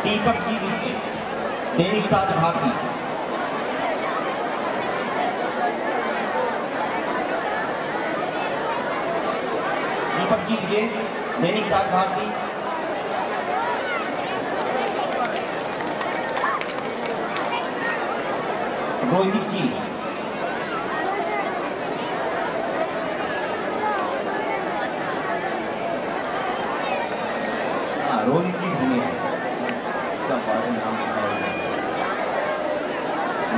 दीपक जी विजय, दैनिक ताज भारती। दीपक जी विजय, दैनिक ताज भारती। रोहित जी, रोहित जी भूमिया, क्या बात है, नाम लिखा है।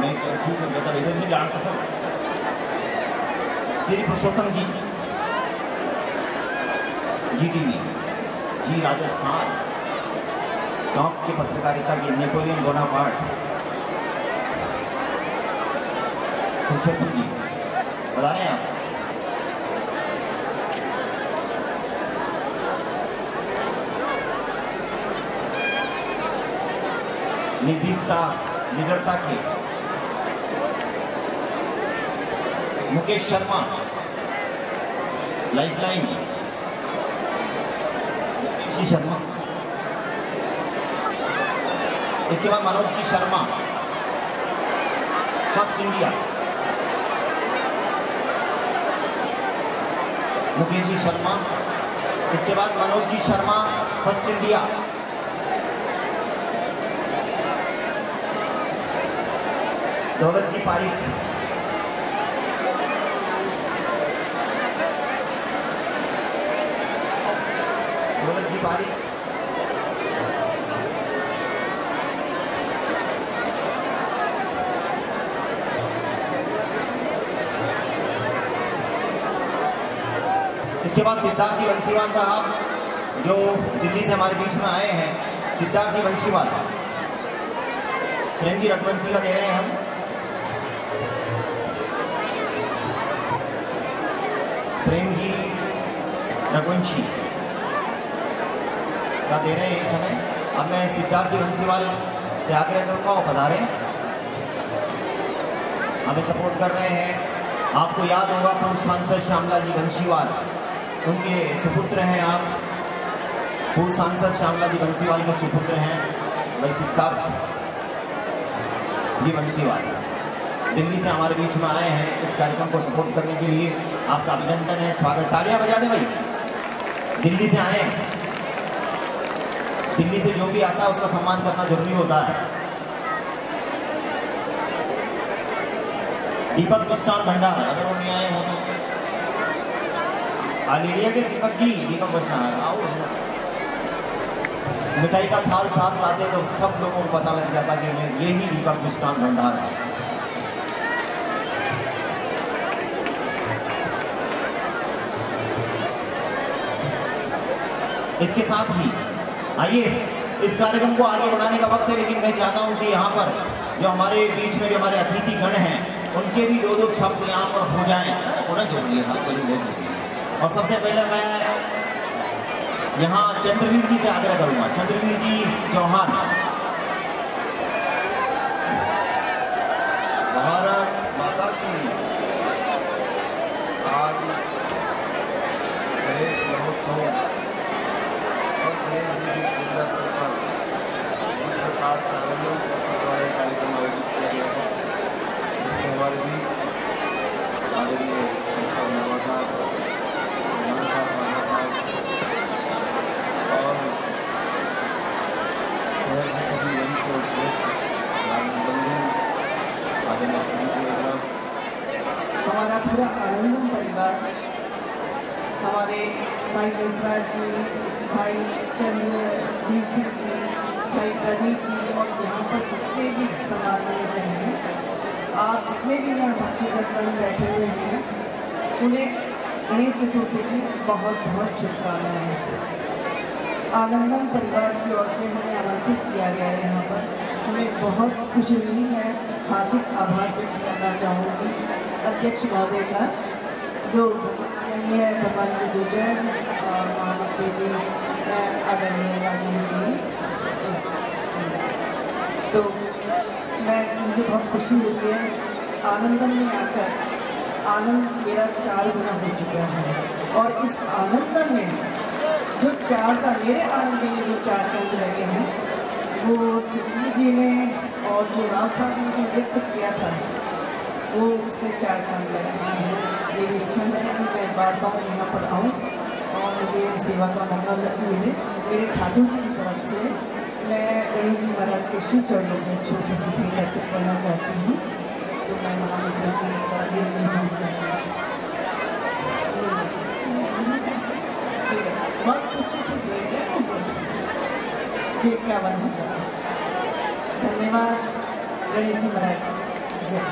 मैं कंफ्यूज हो गया था, इधर में जानता हूँ। श्री पुरुषोत्तम जी, GTV, जी राजस्थान, टॉप की पत्रकारिता की नेपोलियन बोनापार्ट। पुरुषोत्तम जी बता रहे हैं आप। निडरता के मुकेश शर्मा, लाइफलाइन, मुकेश जी शर्मा। इसके बाद मनोज जी शर्मा, फर्स्ट इंडिया। मुकेश जी शर्मा, इसके बाद मनोज जी शर्मा, फर्स्ट इंडिया। दौलत जी पारिक, दौलत जी पारिक। इसके बाद सिद्धार्थ जी वंशीवाल साहब, जो दिल्ली से हमारे बीच में आए हैं। सिद्धार्थ जी वंशीवाल, प्रेम जी रघुवंशी का दे रहे हैं हम। प्रेम जी रघुवंशी का दे रहे हैं इस समय। अब मैं सिद्धार्थ जी वंशीवाल से आग्रह करूंगा वो पधारें, हमें सपोर्ट कर रहे हैं। आपको याद होगा पूर्व सांसद श्यामलाल जी वंशीवाल, उनके सुपुत्र हैं आप। पूर्व सांसद श्यामलाल जी वंशीवाल के सुपुत्र हैं भाई सिद्धार्थ जी वंशीवाल, दिल्ली से हमारे बीच में आए हैं इस कार्यक्रम को सपोर्ट करने के लिए। आपका अभिनंदन है, स्वागत। तालियां बजा दें भाई। दिल्ली से आए हैं, दिल्ली से जो भी आता है उसका सम्मान करना जरूरी होता है। दीपक मिष्ठान भंडार, अगर वो नहीं आए हो तो ले लिया के दीपक जी। दीपक मिष्ठान आओ, मिठाई का थाल साथ लाते तो सब लोगों को पता लग जाता कि यही दीपक मिष्ठान भंडार है। इसके साथ ही आइए, इस कार्यक्रम को आगे बढ़ाने का वक्त है, लेकिन मैं चाहता हूं कि यहाँ पर जो हमारे बीच में जो हमारे अतिथि गण हैं उनके भी दो दो शब्द यहाँ पर हो जाएं। थोड़ा जोड़िए साहब, करीब बहुत जोड़िए। और सबसे पहले मैं यहाँ चंद्रवीर जी से आग्रह करूँगा। चंद्रवीर जी चौहान, भारत माता की। आज गणेश महोत्सव और गणेश जी की पूजा स्तर पर जिस प्रकार से आनंदोत्सव द्वारा कार्यक्रम आयोजित किया गया है, जिसमें हमारे बीच आदरणीय सांसद नवाब साहब, प्रधान साहब माना साहब और शहर के सभी वंश और श्रेष्ठ बंधु आदरणीय, हमारा पूरा आनंदम परिवार, हमारे भाई हंसराज जी, भाई चंद्रवीर सिंह जी, भाई प्रदीप जी और यहाँ पर जितने भी समारोह जन हैं, आप जितने भी यहाँ भक्तजन बैठे हुए हैं, उन्हें गणेश चतुर्थी की बहुत बहुत शुभकामनाएं। आनंदम परिवार की ओर से हमें आमंत्रित किया गया है यहाँ पर, हमें बहुत खुशी हुई है। हार्दिक आभार व्यक्त करना चाहूँगी अध्यक्ष महोदय का, जो आदरणीय भगवान जी गुर्जर और महामंत्री जी आदरणीय राजेश जी। तो मुझे बहुत खुशी हुई है, आनंदम में आकर आनंद मेरा 4 गुना हो चुका है। और इस आनंदम में जो 4 मेरे आनंद में जो 4 चंद लगे हैं, वो सुखी जी ने और जो राव साहब ने जो नृत्य किया था वो उसने 4 चांद लगाए हैं। मेरी इच्छा है कि मैं बार बार यहाँ पर आऊँ और मुझे सेवा का मौका मिले। मेरे ठाकुर जी की तरफ से मैं गणेश जी महाराज के श्री चरणों में छोटी सी भेंट अर्पित करना चाहती हूँ। तो मैं महामित्र जी दादी जी बहुत अच्छी सी भेंट है जेठ का वन हजार। धन्यवाद गणेश जी महाराज की जय।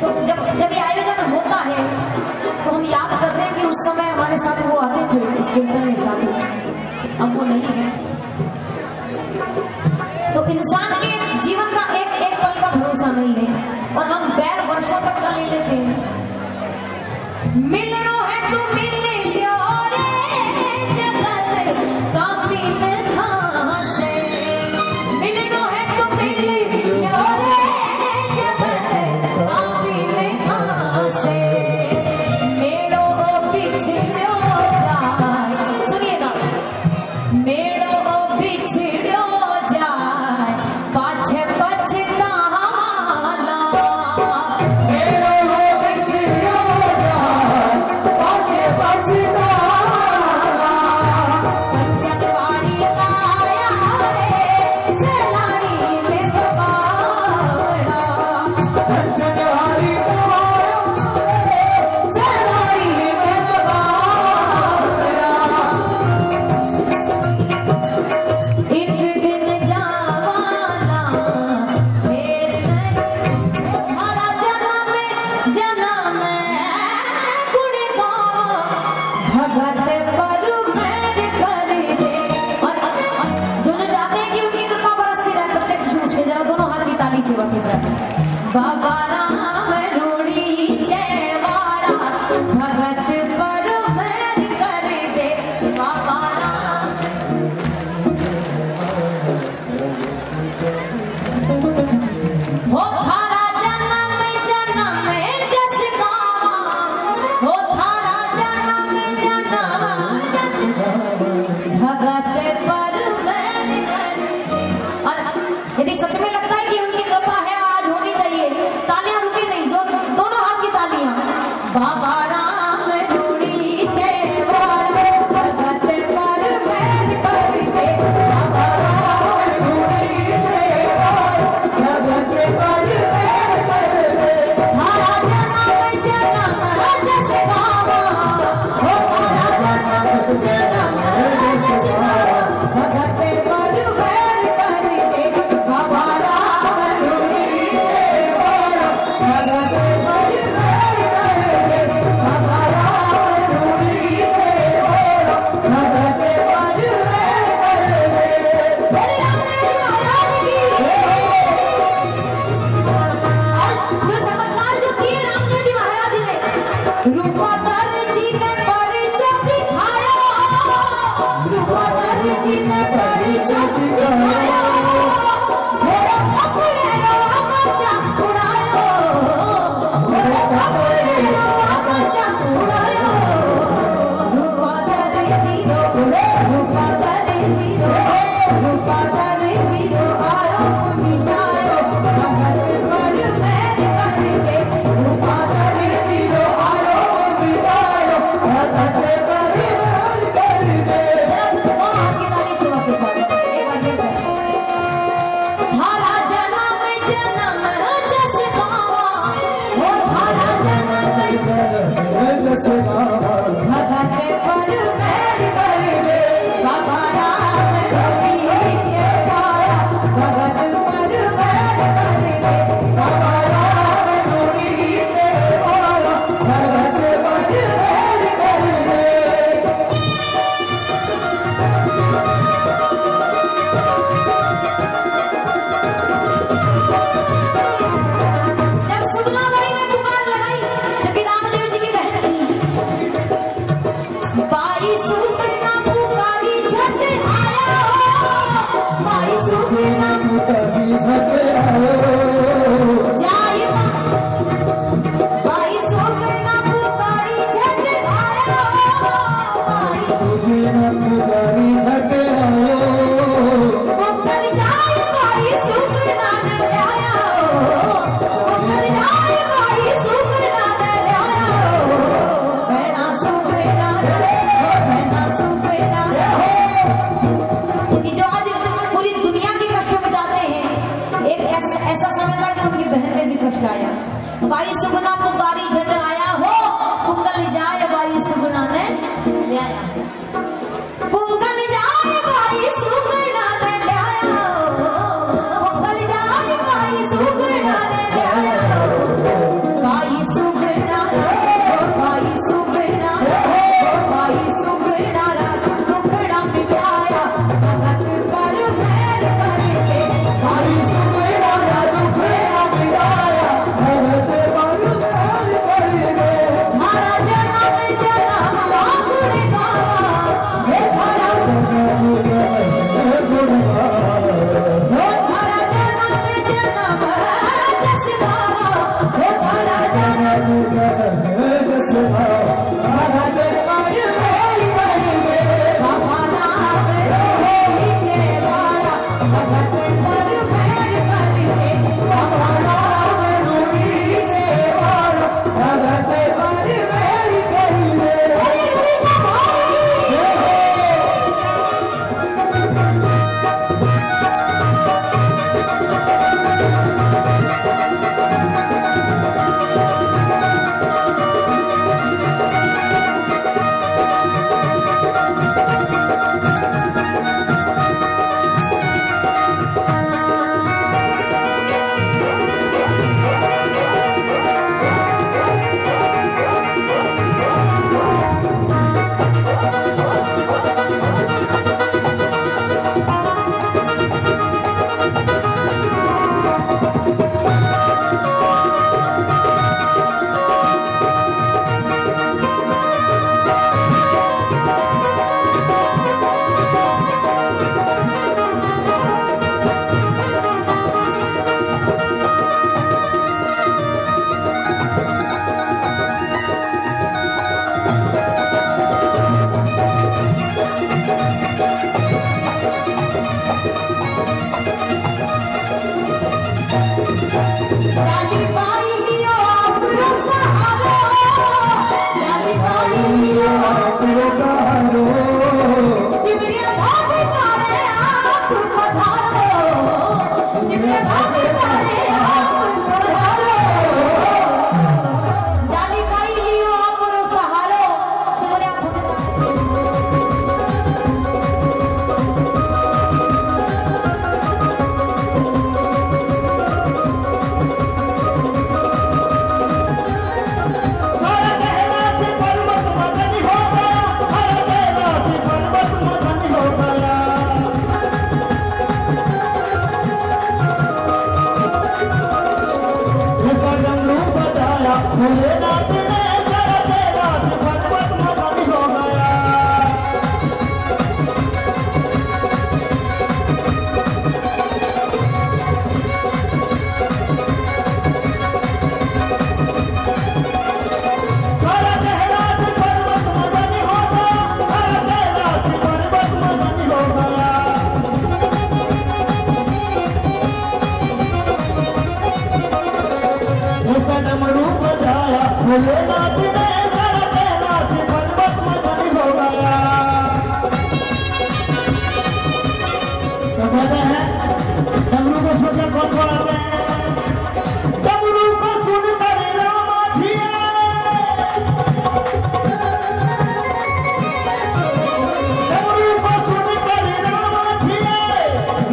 तो जब ये आयोजन होता है तो हम याद करते हैं कि उस समय हमारे साथ वो आते थे इस कीर्तन में साथी, अब वो नहीं है। तो इंसान के जीवन का एक एक पल का भरोसा नहीं है और हम बैर वर्षों तक का ले लेते हैं। मिलनो है तो मिल लियो रे जगत का बिन खासे, मिलनो है तो मिल सेवा के साथ। बाबा राम रूड़ी जयवाड़ा भगत पर मेहर कर दे। बाबा राम हो थारा जन्म जन्म जस गावा, हो थारा जन्म जन्म जस भगत पर मेहर कर दे। और यदि सच में लगता है कि उनकी कृपा है आज होनी चाहिए, तालियां रुके नहीं, जो दोनों हाथ की तालियां। बाबा राम रूड़ी जयवाड़ा भगत पर मेहर कर दे। बाबा राम रूड़ी जयवाड़ा भगत पर मेहर कर दे। थारा जन्म जन्म जस गावा, हो थारा जन्म जन्म जस गावा भगत पर मेहर कर दे। बाबा राम रूड़ी जयवाड़ा भगत पर मेहर कर दे। बाबा राम रूड़ी जयवाड़ा भगत पर मेहर कर दे। बोले रामदेव महाराज की। जो चमत्कार जो किए रामदेव जी महाराज ने, रूपाधर जी ने परिचय दिखाया, रूपाधर जी ने परिचय दिखाया। मेरे कपड़े रो आकाश उड़ायो, मेरे कपड़े रो आकाश उड़ायो। रूपाधर जी रो, रूपाधर जी रो, रूपाधर जी रो आरोप मिटायो भगत पर मेहर कर दे। रूपाधर जी रो आरोप मिटायो भगत पर मेहर कर दे। दोनों हाथ की ताली सेवा के साथ एक बार फिर करें। थारा जन्म जन्म जस गावा, हो थारा जन्म भगत पर मेहर कर दे। बाबा राम रूड़ी जयवाड़ा भगत पर मेहर कर दे। बाबा राम रूड़ी जयवाड़ा भगत पर मेहर कर दे। जब सुगना बाई ने पुकार लगाई, जो कि रामदेव जी की बहन थी, बाई सुगना पुकारी झट आया, बाई सुगना जाय, बाई सुगना पुकारी झट आया, बाई मंगल जाय बाई सुगना ने लाया, मंगल जाय बाई सुगना ने लाया। बहना सुगना बहना सुगना, कि जो आज पूरी दुनिया के कष्ट मिटाते हैं, एक ऐसा समय था कि उनकी बहन में भी कष्ट आया। बाई सुगना पुकारी झट आया हो, मंगल जाय बाई सुगना ने ले आया। मंगल जाय बाई सुगना ने ले आया, मंगल जाय बाई सुगना ने ले आया। बाई सुगना बाई सुगना बाई सुगना दुखड़ा मिटाया भगत पर मेहर कर दे। बाई सुगना दुखड़ा मिटाया भगत पर मेहर कर दे। डाली बाई लियो आपरो सहारो, डाली बाई लियो तेरे सहारो शिवरिया भाग तारे आप पधारो, शिवरिया भाग तारे आप पधारो, डाली बाई लियो आपरो सहारो, शिवरिया भाग सारा कैलाश पर्वत मगन हो गया, सारा कैलाश पर्वत मगन हो गया। ऐसा डमरू बजाया भोलेनाथ ने, सारा कैलाश पर्वत मगन हो गया। सारा कैलाश पर्वत मगन हो गया, सारा कैलाश पर्वत मगन हो गया। ऐसा डमरू बजाया भोलेनाथ ने, सारा कैलाश पर्वत मगन हो गया। तो कहते हैं डमरू को सुनकर कौन कौन आते हैं? डमरू को सुनकर रामा जी आए, डमरू को सुनकर रामा जी आए,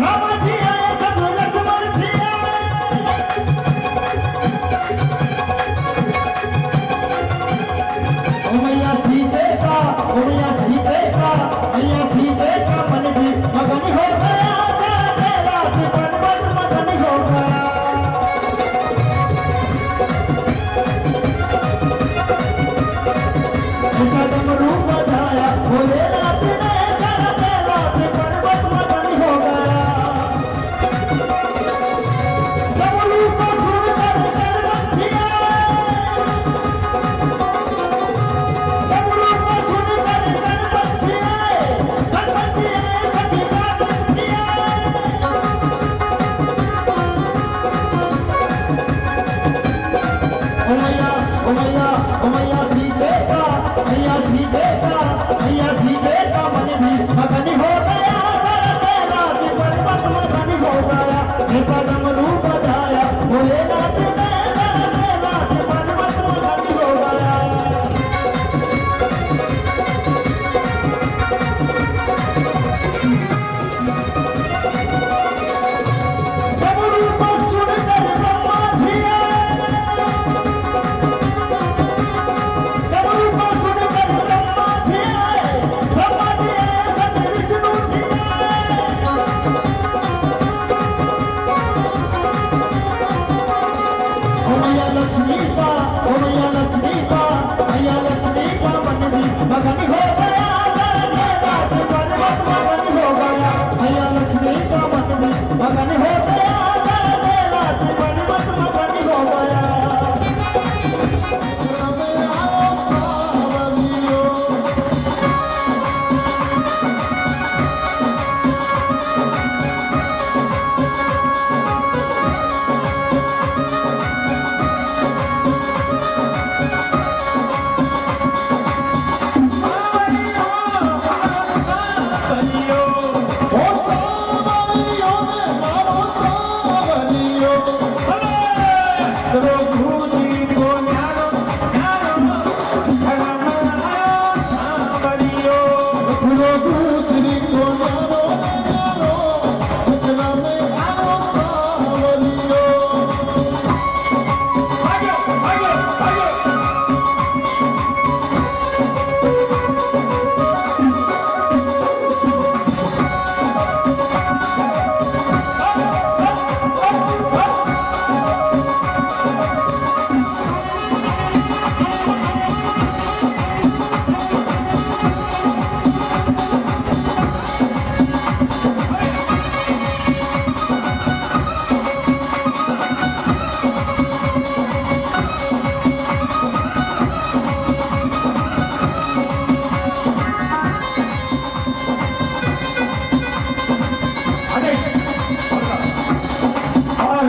रामा जी आए सब लक्ष्मण जी आए। ओ मैया सीते का, ओ मैया सीते का, मैया सीते का मन भी मगन हो गया, सारा कैलाश पर्वत मगन हो गया। ऐसा डमरू बजाया भोलेनाथ ने, सारा कैलाश पर्वत मगन हो गया। डमरू को सुनकर गणपति आए, डमरू को सुनकर गणपति आए, गणपति आए सभी गणपति आए। ओ मैया, ओ मैया, ओ मैया सीते का, मैया सीते का, मैया सीते का मन भी मगन हो गया, सारा कैलाश पर्वत मगन हो गया। ऐसा डमरू बजाया भोलेनाथ ने, सारा कैलाश पर्वत मगन हो गया। डमरू को सुनकर ब्रह्मा जी आए,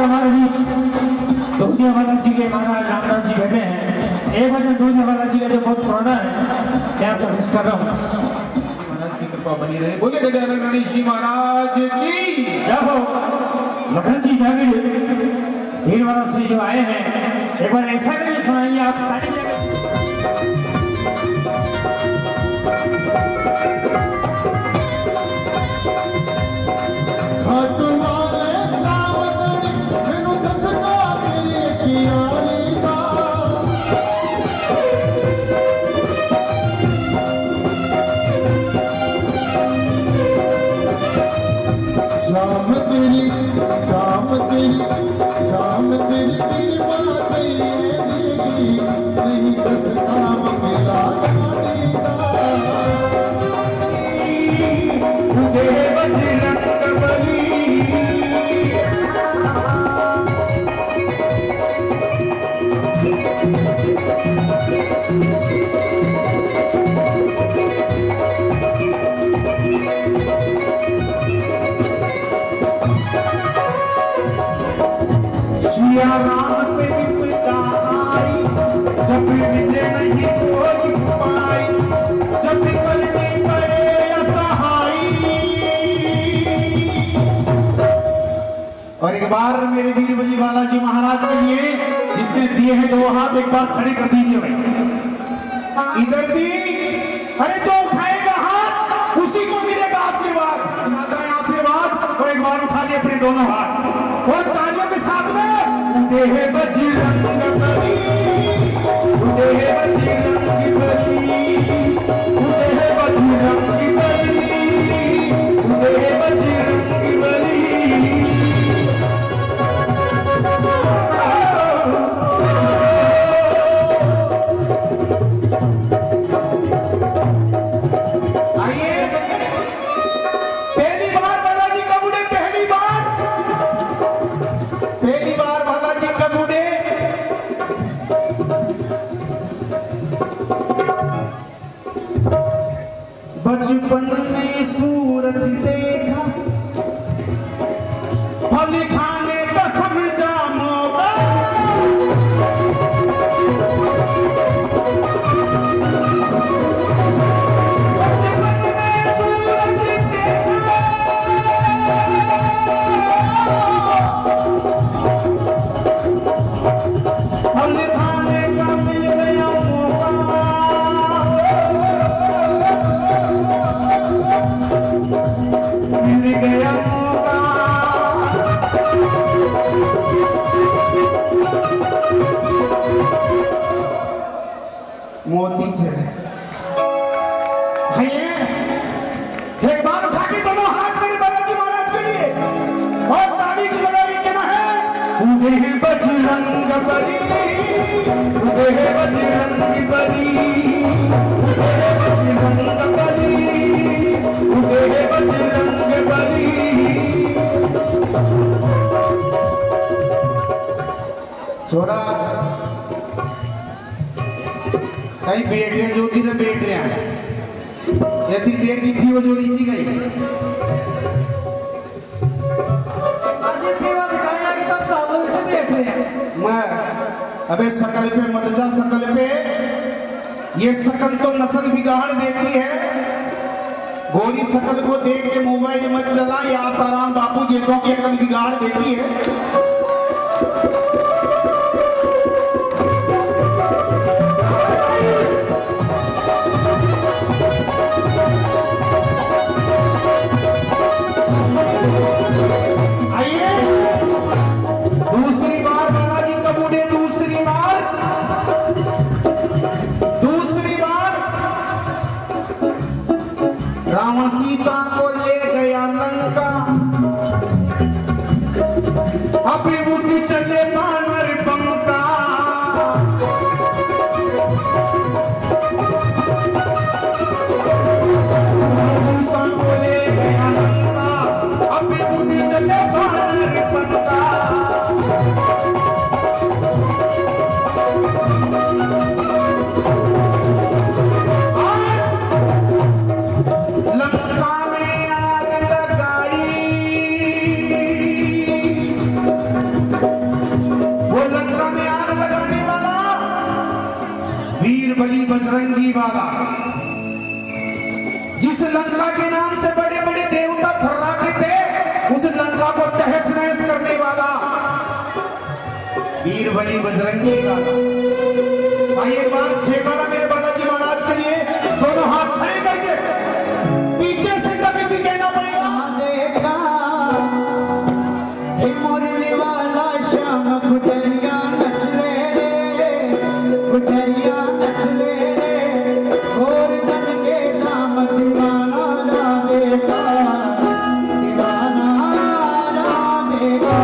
हमारे बीच दूधिया बालाजी के महाराज रामदास जी बैठे हैं। एक वचन दूधिया बालाजी का जो बहुत पुराना है, क्या आपको मिस कर रहा हूँ। महाराज की कृपा बनी रहे। बोले गजानन गणेश जी महाराज की जय हो। लखन जी जागीर भीलवाड़ा से जो आए हैं, एक बार ऐसा भी सुनाइए आप। और एक बार मेरे वीर बली बालाजी महाराज के लिए जिसने दिए हैं दो हाथ, एक बार खड़े कर दीजिए भाई। इधर भी, अरे जो उठाएगा हाथ उसी को मिलेगा आशीर्वाद। आशीर्वाद। और एक बार उठा दिए अपने दोनों हाथ और तालियों के साथ में उठे है बजरंग बली, उठे है बजरंग बली, उठे है बजरंग बली, उठे है बजरंग बली। बचपन में सूरज देखा, फल खाने का समझा मौका, बचपन में सूरज देखा, फल खाने का मिल गया मौका, मिल गया मौका। मोती से एक बार उठा के दोनों हाथ मेरे बालाजी महाराज के लिए और ताली की लगाई कहना है, उठे हैं बजरंग बली, उठे हैं बजरंग बली, उठे हैं बजरंग बली, उठे हैं बजरंग बली। छोरा कहीं बैठ रहे ज्योति में बैठ रहे हैं, इतनी देर की थी वो जो नीची गई। मैं अबे शकल पे मत जा, शकल पे ये शकल तो नस्ल बिगाड़ देती है। गोरी शकल को देख के मोबाइल मत चला, ये आसाराम बापू जैसों की अकल बिगाड़ देती है। आइए दूसरी बार बालाजी कबूले, दूसरी बार रावण सीता को ले गया लंका, अब वाला, जिस लंका के नाम से बड़े बड़े देवता थर्राते थे, उस लंका को तहस नहस करने वाला वीर बली बजरंगी वाला। भाई एक बार छेकारा मेरे बालाजी महाराज के लिए, दोनों हाथ खड़े करके पीछे से कभी भी कहना पड़ेगा। मुरली वाला श्याम गुजरिया नच ले रे, गुजरिया नच ले रे, गोवर्धन के धाम दीवाना राधेगा, दीवाना राधेगा।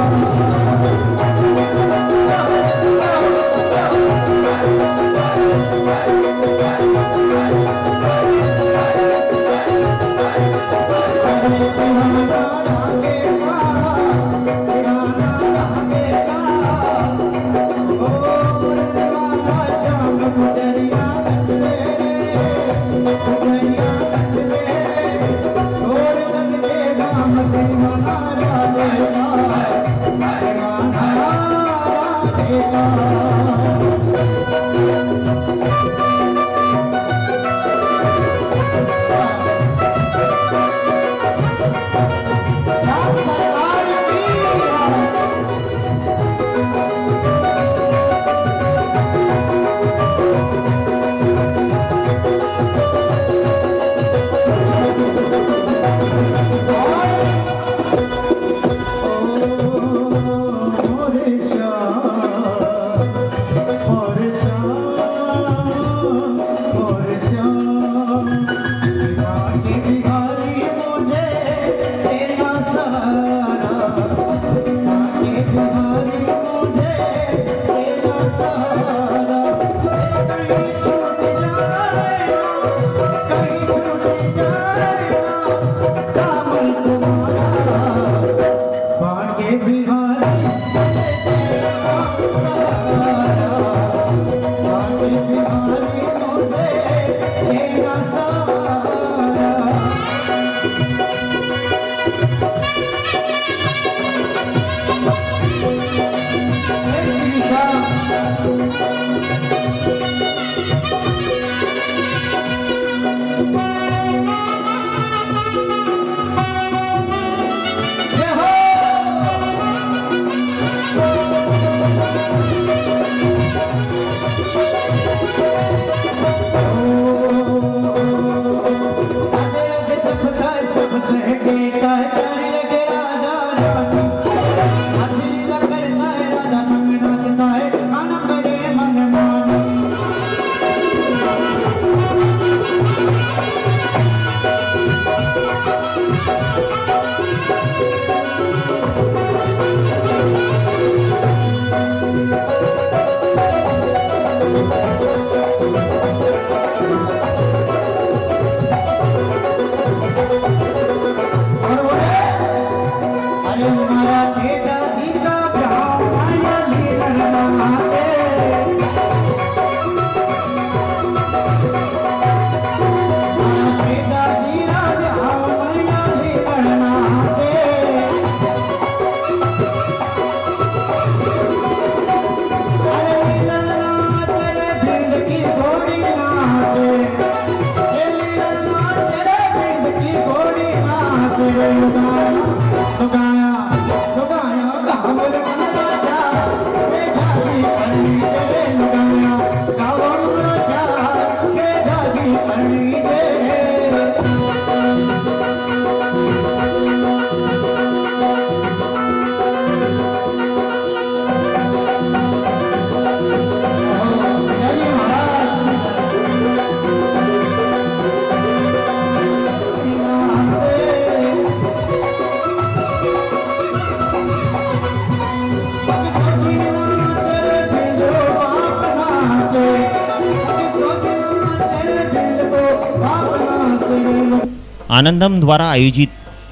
आनंदम द्वारा आयोजित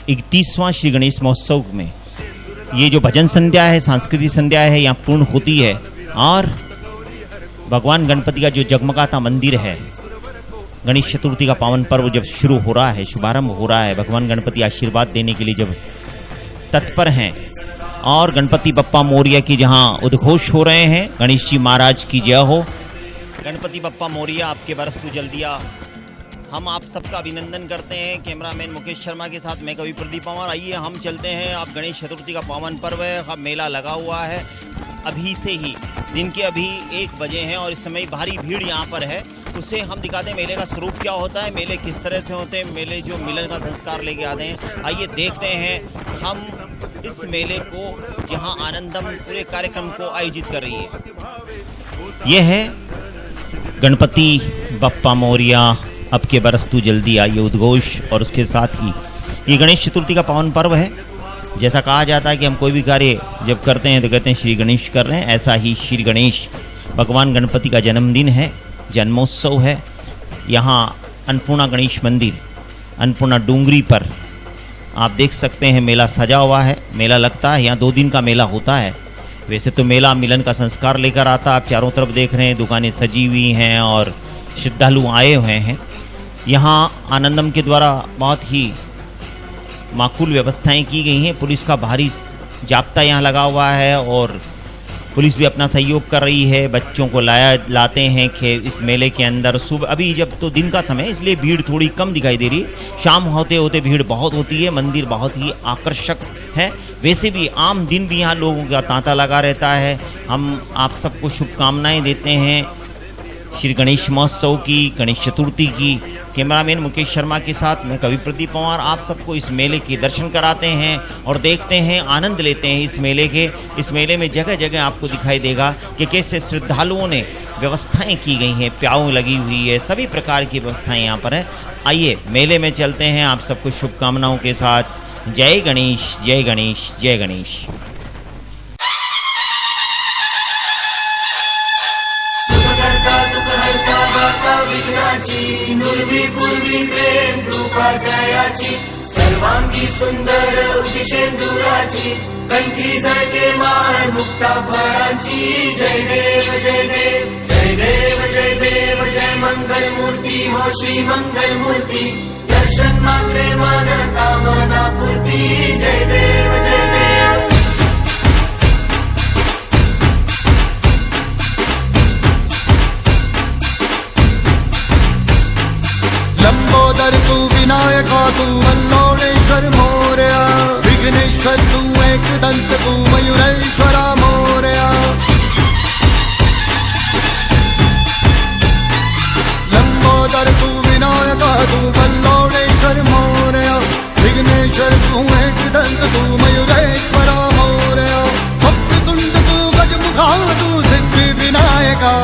31वां श्री गणेश महोत्सव में ये जो भजन संध्या है, सांस्कृतिक संध्या है, यहाँ पूर्ण होती है और भगवान गणपति का जो जगमगाता मंदिर है, गणेश चतुर्थी का पावन पर्व जब शुरू हो रहा है, शुभारंभ हो रहा है, भगवान गणपति आशीर्वाद देने के लिए जब तत्पर हैं और गणपति बप्पा मोरिया की जहाँ उद्घोष हो रहे हैं, गणेश जी महाराज की जय हो, गणपति बप्पा मोरिया, आपके बरस तू जल्दिया। हम आप सबका अभिनंदन करते हैं। कैमरामैन मुकेश शर्मा के साथ मैं कवि प्रदीप पंवार। आइए हम चलते हैं। अब गणेश चतुर्थी का पावन पर्व है, अब मेला लगा हुआ है अभी से ही। दिन के अभी 1 बजे हैं और इस समय भारी भीड़ यहाँ पर है। उसे हम दिखाते हैं मेले का स्वरूप क्या होता है, मेले किस तरह से होते हैं, मेले जो मिलन का संस्कार लेके आते हैं। आइए देखते हैं हम इस मेले को, जहाँ आनंदम पूरे कार्यक्रम को आयोजित कर रही है। यह है गणपति बप्पा मोरिया, अब के बरस तू जल्दी आई उद्घोष, और उसके साथ ही ये गणेश चतुर्थी का पावन पर्व है। जैसा कहा जाता है कि हम कोई भी कार्य जब करते हैं तो कहते हैं श्री गणेश कर रहे हैं, ऐसा ही श्री गणेश भगवान गणपति का जन्मदिन है, जन्मोत्सव है। यहाँ अन्नपूर्णा गणेश मंदिर, अन्नपूर्णा डूंगरी पर आप देख सकते हैं मेला सजा हुआ है। मेला लगता है, यहाँ 2 दिन का मेला होता है। वैसे तो मेला मिलन का संस्कार लेकर आता, आप चारों तरफ देख रहे हैं दुकानें सजी हुई हैं और श्रद्धालु आए हुए हैं। यहाँ आनंदम के द्वारा बहुत ही माकूल व्यवस्थाएं की गई हैं। पुलिस का भारी जाब्ता यहाँ लगा हुआ है और पुलिस भी अपना सहयोग कर रही है। बच्चों को लाते हैं इस मेले के अंदर। सुबह अभी जब तो दिन का समय है, इसलिए भीड़ थोड़ी कम दिखाई दे रही। शाम होते होते भीड़ बहुत होती है। मंदिर बहुत ही आकर्षक है। वैसे भी आम दिन भी यहाँ लोगों का तांता लगा रहता है। हम आप सबको शुभकामनाएं देते हैं श्री गणेश महोत्सव की, गणेश चतुर्थी की। कैमरामैन मुकेश शर्मा के साथ मैं कवि प्रदीप पंवार आप सबको इस मेले के दर्शन कराते हैं और देखते हैं, आनंद लेते हैं इस मेले के। इस मेले में जगह जगह आपको दिखाई देगा कि कैसे श्रद्धालुओं ने व्यवस्थाएं की गई हैं, प्याऊ लगी हुई है, सभी प्रकार की व्यवस्थाएं यहाँ पर है। आइए मेले में चलते हैं आप सबको शुभकामनाओं के साथ। जय गणेश, जय गणेश, जय गणेश। नुर्वी पूर्वी प्रेम कृपा जयाची, सर्वांगी सुंदर उदिशेंदुराची, कंठी झळके माळ मुक्ता फळांची। जय देव जय देव जय देव जय देव, जय मंगल मूर्ती हो श्री मंगल मूर्ती, दर्शन मात्रे मन कामना पूर्ती। जय देव जय देव। लंबोदर तू विनायका तू मल्लोणेश्वर मोरया, विघ्नेश्वर तू एकदंत तू मयूरेश्वरा मोरया। लंबोदर तू विनायका तू मल्लोणेश्वर मोरया, विघ्नेश्वर तू एकदंत तू मयूरेश्वरा मोरया। वक्रतुंड तू गजमुखा तू सिद्धि विनायका,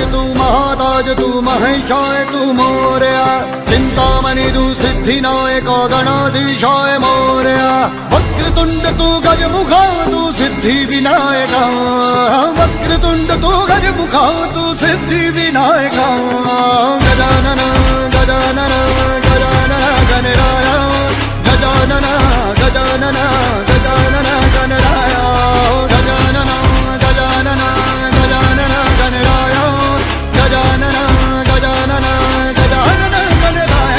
तू महाताज तू महेशाय तू मोरया, चिंतामणि तू सिद्धिनायक गणाधीशाय मोरया। वक्रतुंड तू गजमुखा तू सिद्धि विनायका, वक्रतुंड तू गजमुखा तू सिद्धि विनायका। गजानन गजानन गजानन गणराय, गजानन गजानन गजानन गणराय, गजानन गजानन गजानन गणराय, गजानन गजानन गजानन गणराय, गजानन गणराय।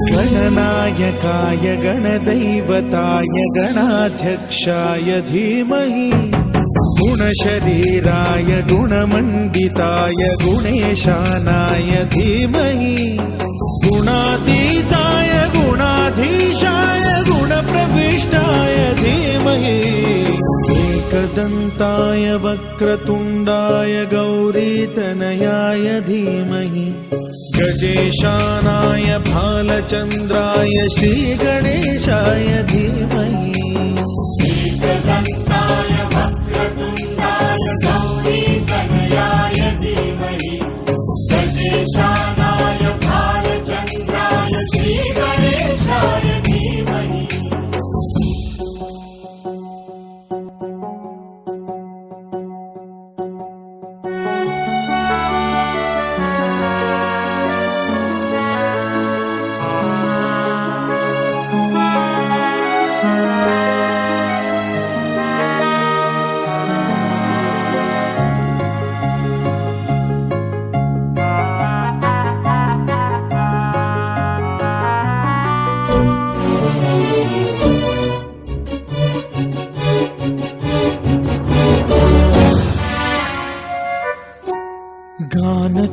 गणनायकाय गणदैवताय गणाध्यक्षाय धीमहि गुणशरीराय गुणमण्डिताय गुणेशानाय धीमहि गुणातीताय गुणाधीशाय गुणप्रविष्टाय धीमहि एकदन्ताय वक्रतुण्डाय गौरीतनयाय धीमहि गजेशानाय भालचन्द्राय श्रीगणेशाय धीमहि एकदन्ताय वक्रतुण्डाय गौरीतनयाय धीमहि गजेशानाय भालचन्द्राय श्रीगणेशाय धीमहि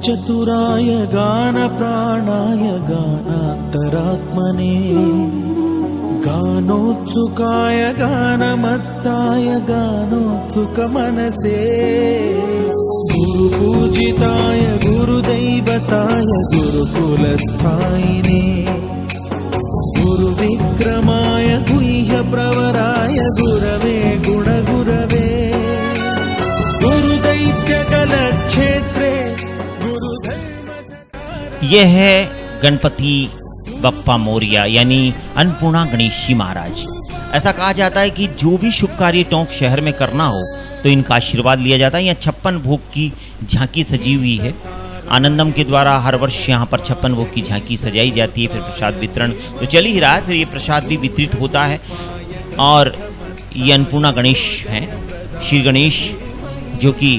चतुराय गानप्राणाय गानान्तरात्मने गानोत्सुकाय गानमत्ताय गानोत्सुकमनसे गुरुपूजिताय गुरुदैवताय गुरुकुलस्थायिने गुरुविक्रमाय गुह्यप्रवराय गुरवे गुणगुरवे गुरुदैत्यकलक्षेत्रे यह है गणपति बप्पा मोरिया यानी अन्नपूर्णा गणेश जी महाराज। ऐसा कहा जाता है कि जो भी शुभ कार्य टोंक शहर में करना हो तो इनका आशीर्वाद लिया जाता है। यहाँ 56 भोग की झांकी सजी हुई है। आनंदम के द्वारा हर वर्ष यहाँ पर 56 भोग की झांकी सजाई जाती है। फिर प्रसाद वितरण तो चल ही रहा है, फिर ये प्रसाद भी वितरित होता है। और ये अन्नपूर्णा गणेश हैं, श्री गणेश जो कि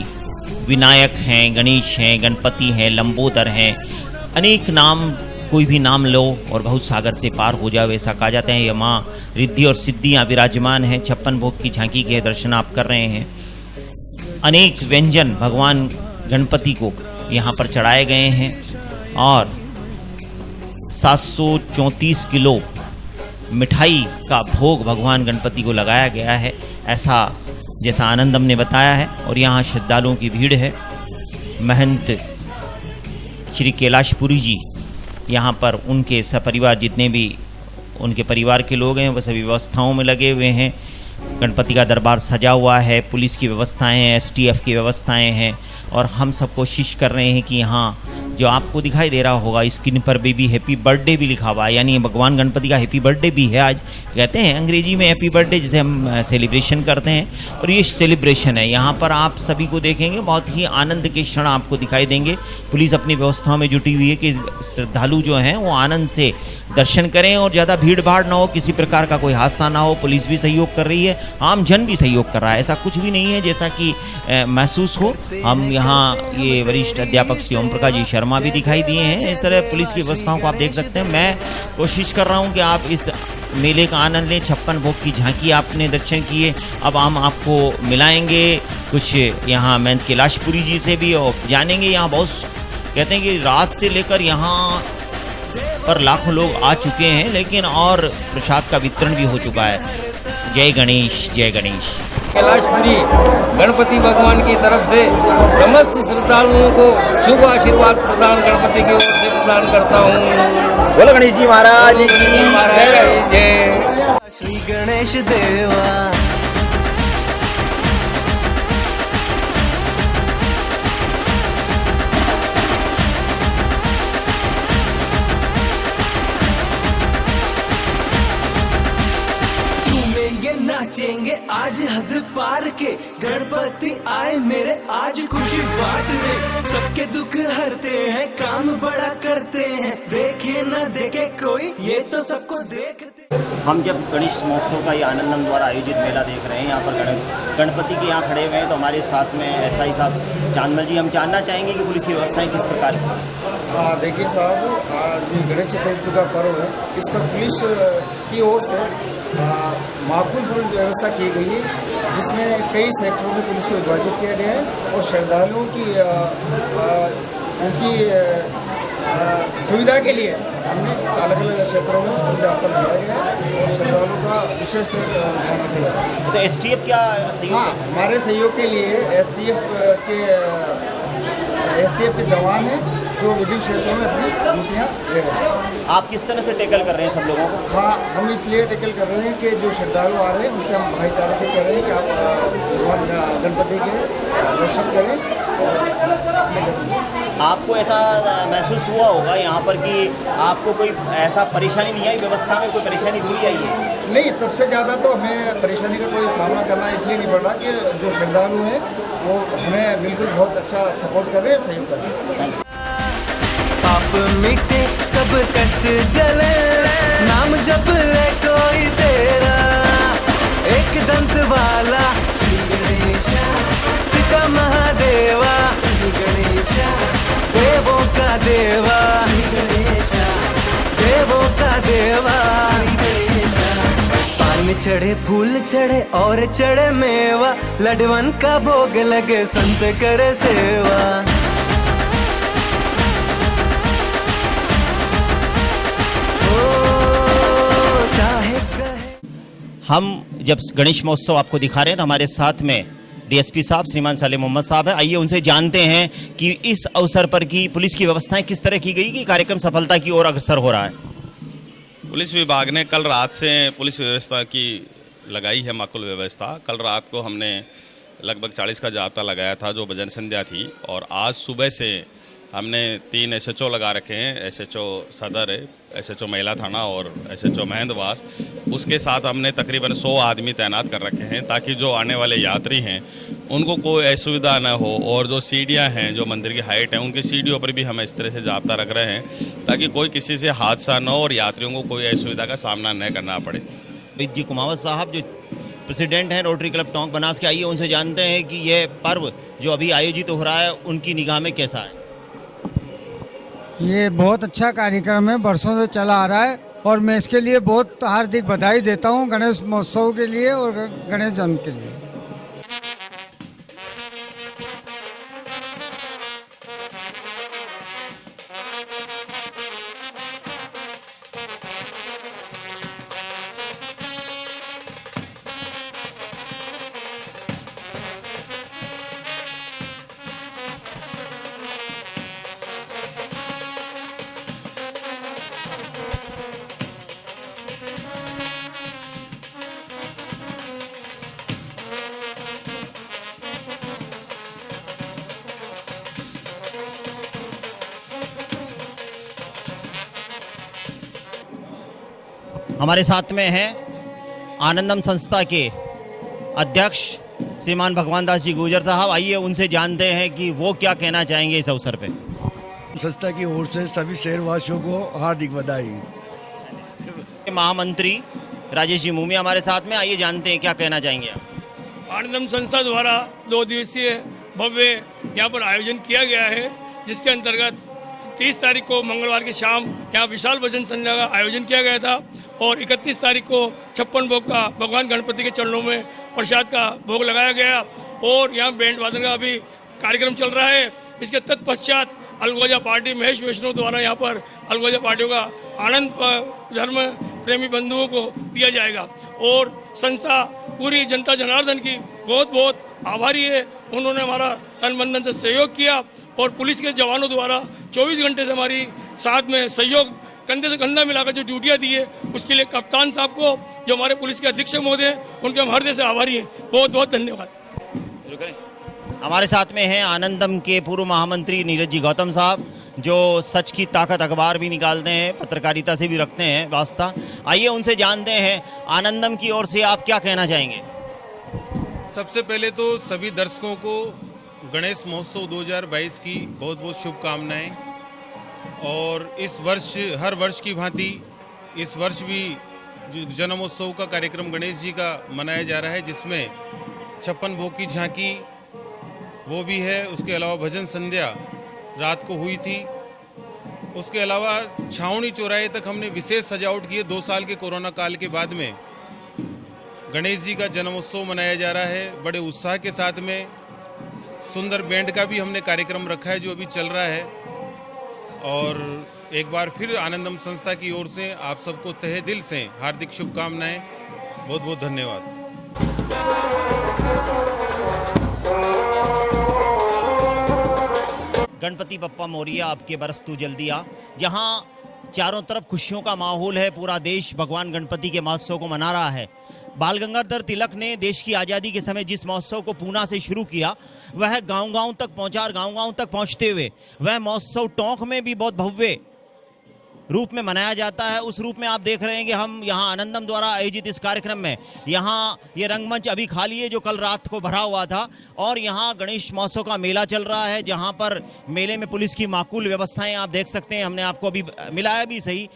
विनायक हैं, गणेश हैं, गणपति हैं, लंबोदर हैं, अनेक नाम, कोई भी नाम लो और बहुत सागर से पार हो जाओ, ऐसा कहा जाता है। ये माँ रिद्धि और सिद्धियाँ विराजमान हैं। 56 भोग की झांकी के दर्शन आप कर रहे हैं। अनेक व्यंजन भगवान गणपति को यहाँ पर चढ़ाए गए हैं और 734 किलो मिठाई का भोग भगवान गणपति को लगाया गया है, ऐसा जैसा आनंदम ने बताया है। और यहाँ श्रद्धालुओं की भीड़ है। महंत श्री कैलाशपुरी जी यहाँ पर उनके सपरिवार जितने भी उनके परिवार के लोग हैं वो सभी व्यवस्थाओं में लगे हुए हैं। गणपति का दरबार सजा हुआ है, पुलिस की व्यवस्थाएं हैं, एसटीएफ की व्यवस्थाएं हैं। और हम सब कोशिश कर रहे हैं कि यहाँ जो आपको दिखाई दे रहा होगा स्क्रीन पर भी हैप्पी बर्थडे भी लिखा हुआ है, यानी भगवान गणपति का हैप्पी बर्थडे भी है। आज कहते हैं अंग्रेजी में हैप्पी बर्थडे, जिसे हम सेलिब्रेशन करते हैं। और ये सेलिब्रेशन है। यहाँ पर आप सभी को देखेंगे, बहुत ही आनंद के क्षण आपको दिखाई देंगे। पुलिस अपनी व्यवस्थाओं में जुटी हुई है कि श्रद्धालु जो हैं वो आनंद से दर्शन करें और ज़्यादा भीड़ भाड़ ना हो, किसी प्रकार का कोई हादसा ना हो। पुलिस भी सहयोग कर रही है, आम जन भी सहयोग कर रहा है। ऐसा कुछ भी नहीं है जैसा कि महसूस हो। हम यहाँ ये वरिष्ठ अध्यापक श्री ओम प्रकाश जी शर्मा भी दिखाई दिए हैं। इस तरह पुलिस की व्यवस्थाओं को आप देख सकते हैं। मैं कोशिश कर रहा हूँ कि आप इस मेले का आनंद लें। 56 भोग की झांकी आपने दर्शन किए, अब हम आपको मिलाएंगे कुछ यहाँ महंत कैलाशपुरी जी से भी और जानेंगे। यहाँ बहुत कहते हैं कि रात से लेकर यहाँ पर लाखों लोग आ चुके हैं, लेकिन और प्रसाद का वितरण भी हो चुका है। जय गणेश, जय गणेश। कैलाशपुरी गणपति भगवान की तरफ से समस्त श्रद्धालुओं को शुभ आशीर्वाद प्रदान गणपति की ओर से प्रदान करता हूँ। बोलो गणेश जी महाराज की महाराज जय। श्री गणेश देवा नाचेंगे आज हद पार के, गणपति आए मेरे आज खुशी बांटने। सबके दुख हरते हैं, काम बड़ा करते हैं, देखे न देखे कोई ये तो सबको देखते। हम जब गणेश महोत्सव का ये आनंदम द्वारा आयोजित मेला देख रहे हैं, यहाँ पर गणपति के यहाँ खड़े हुए हैं, तो हमारे साथ में एसआई साहब चांदमल जी, हम जानना चाहेंगे कि पुलिस की व्यवस्थाएं किस प्रकार की। देखिए साहब, आज गणेश चतुर्थी का पर्व है, इस पर पुलिस की ओर से माकूल पुलिस व्यवस्था की गई है, जिसमें कई सेक्टरों में पुलिस को विभाजित किया गया है और श्रद्धालुओं की उनकी सुविधा के लिए हमने अलग अलग क्षेत्रों में पुलिस जाब्ता लगाया गया है और श्रद्धालुओं का विशेष ध्यान रखा गया है। तो एसटीएफ क्या सहयोग? हाँ, हमारे सहयोग के लिए एसटीएफ के जवान हैं जो विभिन्न क्षेत्रों में अपनी ड्यूटियाँ दे रहे हैं। आप किस तरह से टैकल कर रहे हैं सब लोगों को? हाँ, हम इसलिए टैकल कर रहे हैं कि जो श्रद्धालु आ रहे हैं उनसे हम भाईचारे से कह रहे हैं कि आप भगवान गणपति के दर्शन करें। आपको ऐसा महसूस हुआ होगा यहाँ पर कि आपको कोई ऐसा परेशानी नहीं आई, व्यवस्था में कोई परेशानी हुई आई है? नहीं, सबसे ज़्यादा तो हमें परेशानी का कोई सामना करना इसलिए नहीं पड़ रहा कि जो श्रद्धालु हैं वो हमें बिल्कुल बहुत अच्छा सपोर्ट कर रहे हैं, सहयोग कर रहे हैं। पाप मिटे सब कष्ट जले, नाम जप ले कोई तेरा, एक दंत वाला श्री गणेशा, पिता महादेवा श्री गणेशा, देवों का देवा श्री गणेशा, देवों का देवा श्री गणेशा। पान चढ़े, फूल चढ़े और चढ़े मेवा, लडवन का भोग लगे, संत करे सेवा। हम जब गणेश महोत्सव आपको दिखा रहे हैं तो हमारे साथ में डीएसपी साहब श्रीमान साले मोहम्मद साहब है। आइए उनसे जानते हैं कि इस अवसर पर की पुलिस की व्यवस्थाएं किस तरह की गई कि कार्यक्रम सफलता की ओर अग्रसर हो रहा है। पुलिस विभाग ने कल रात से पुलिस व्यवस्था की लगाई है माकूल व्यवस्था। कल रात को हमने लगभग 40 का जाब्ता लगाया था जो भजन संध्या थी, और आज सुबह से हमने 3 एसएचओ लगा रखे हैं, एसएचओ सदर है, एसएचओ महिला थाना और एसएचओ महेंद्रवास। उसके साथ हमने तकरीबन 100 आदमी तैनात कर रखे हैं ताकि जो आने वाले यात्री हैं उनको कोई असुविधा न हो, और जो सीढ़ियां हैं जो मंदिर की हाइट है उनकी सीढ़ियों पर भी हम इस तरह से जाब्ता रख रहे हैं ताकि कोई किसी से हादसा न हो और यात्रियों को कोई असुविधा का सामना न करना पड़े। जी कुमावत साहब जो प्रेसिडेंट हैं रोटरी क्लब टोंक बनास के, आइए उनसे जानते हैं कि यह पर्व जो अभी आयोजित हो रहा है उनकी निगाह में कैसा है। ये बहुत अच्छा कार्यक्रम है, बरसों से चला आ रहा है और मैं इसके लिए बहुत हार्दिक बधाई देता हूँ गणेश महोत्सव के लिए और गणेश जन्म के लिए। हमारे साथ में हैं आनंदम संस्था के अध्यक्ष श्रीमान भगवान दास जी गुर्जर साहब। आइए उनसे जानते हैं कि वो क्या कहना चाहेंगे इस अवसर पे। संस्था की ओर से सभी शहरवासियों को हार्दिक बधाई। महामंत्री राजेश जी मूमी हमारे साथ में, आइए जानते हैं क्या कहना चाहेंगे आप। आनंदम संस्था द्वारा 2 दिवसीय भव्य यहाँ पर आयोजन किया गया है, जिसके अंतर्गत 30 तारीख को मंगलवार की शाम यहाँ विशाल भजन संध्या का आयोजन किया गया था और 31 तारीख को 56 भोग का भगवान गणपति के चरणों में प्रसाद का भोग लगाया गया और यहाँ बैंड वादन का भी कार्यक्रम चल रहा है। इसके तत्पश्चात अलगोजा पार्टी महेश वैष्णव द्वारा यहाँ पर अलगोजा पार्टियों का आनंद धर्म प्रेमी बंधुओं को दिया जाएगा और संस्था पूरी जनता जनार्दन की बहुत बहुत आभारी है। उन्होंने हमारा तन मन धन से सहयोग किया और पुलिस के जवानों द्वारा 24 घंटे से हमारी साथ में सहयोग कंधे से कंधा मिलाकर जो ड्यूटियां दी है उसके लिए कप्तान साहब को, जो हमारे पुलिस के अधीक्षक महोदय हैं, उनके हम हृदय से आभारी हैं। बहुत बहुत धन्यवाद। हमारे साथ में हैं आनंदम के पूर्व महामंत्री नीरज जी गौतम साहब, जो सच की ताकत अखबार भी निकालते हैं, पत्रकारिता से भी रखते हैं वास्ता। आइए उनसे जानते हैं आनंदम की ओर से आप क्या कहना चाहेंगे। सबसे पहले तो सभी दर्शकों को गणेश महोत्सव 2022 की बहुत बहुत शुभकामनाएं। और इस वर्ष हर वर्ष की भांति इस वर्ष भी जन्मोत्सव का कार्यक्रम गणेश जी का मनाया जा रहा है, जिसमें 56 भोग की झांकी वो भी है। उसके अलावा भजन संध्या रात को हुई थी। उसके अलावा छावनी चौराहे तक हमने विशेष सजावट की है। 2 साल के कोरोना काल के बाद में गणेश जी का जन्मोत्सव मनाया जा रहा है बड़े उत्साह के साथ में। सुंदर बैंड का भी हमने कार्यक्रम रखा है जो अभी चल रहा है। और एक बार फिर आनंदम संस्था की ओर से आप सबको तहे दिल से हार्दिक शुभकामनाएं। बहुत बहुत धन्यवाद। गणपति बप्पा मोरिया आपके बरस तू जल्दी आ, जहां चारों तरफ खुशियों का माहौल है। पूरा देश भगवान गणपति के महोत्सव को मना रहा है। बाल गंगाधर तिलक ने देश की आज़ादी के समय जिस महोत्सव को पूना से शुरू किया, वह गांव-गांव तक पहुंचा और गांव-गांव तक पहुंचते हुए वह महोत्सव टोंक में भी बहुत भव्य रूप में मनाया जाता है। उस रूप में आप देख रहे हैं कि हम यहाँ आनंदम द्वारा आयोजित इस कार्यक्रम में यहाँ ये रंगमंच अभी खाली है जो कल रात को भरा हुआ था, और यहाँ गणेश महोत्सव का मेला चल रहा है, जहाँ पर मेले में पुलिस की माकूल व्यवस्थाएं आप देख सकते हैं। हमने आपको अभी मिलाया भी सही।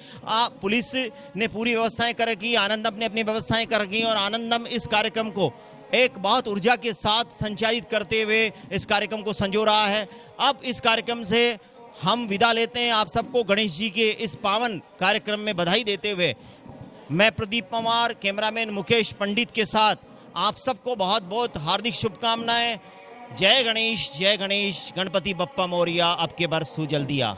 पुलिस ने पूरी व्यवस्थाएं कर रखी, आनंदम ने अपनी व्यवस्थाएं कर रखी, और आनंदम इस कार्यक्रम को एक बहुत ऊर्जा के साथ संचालित करते हुए इस कार्यक्रम को संजो रहा है। अब इस कार्यक्रम से हम विदा लेते हैं। आप सबको गणेश जी के इस पावन कार्यक्रम में बधाई देते हुए मैं प्रदीप पवार, कैमरामैन मुकेश पंडित के साथ आप सबको बहुत बहुत हार्दिक शुभकामनाएं। जय गणेश, गणपति बप्पा मोरिया, आपके बरस तू जल्दी आ।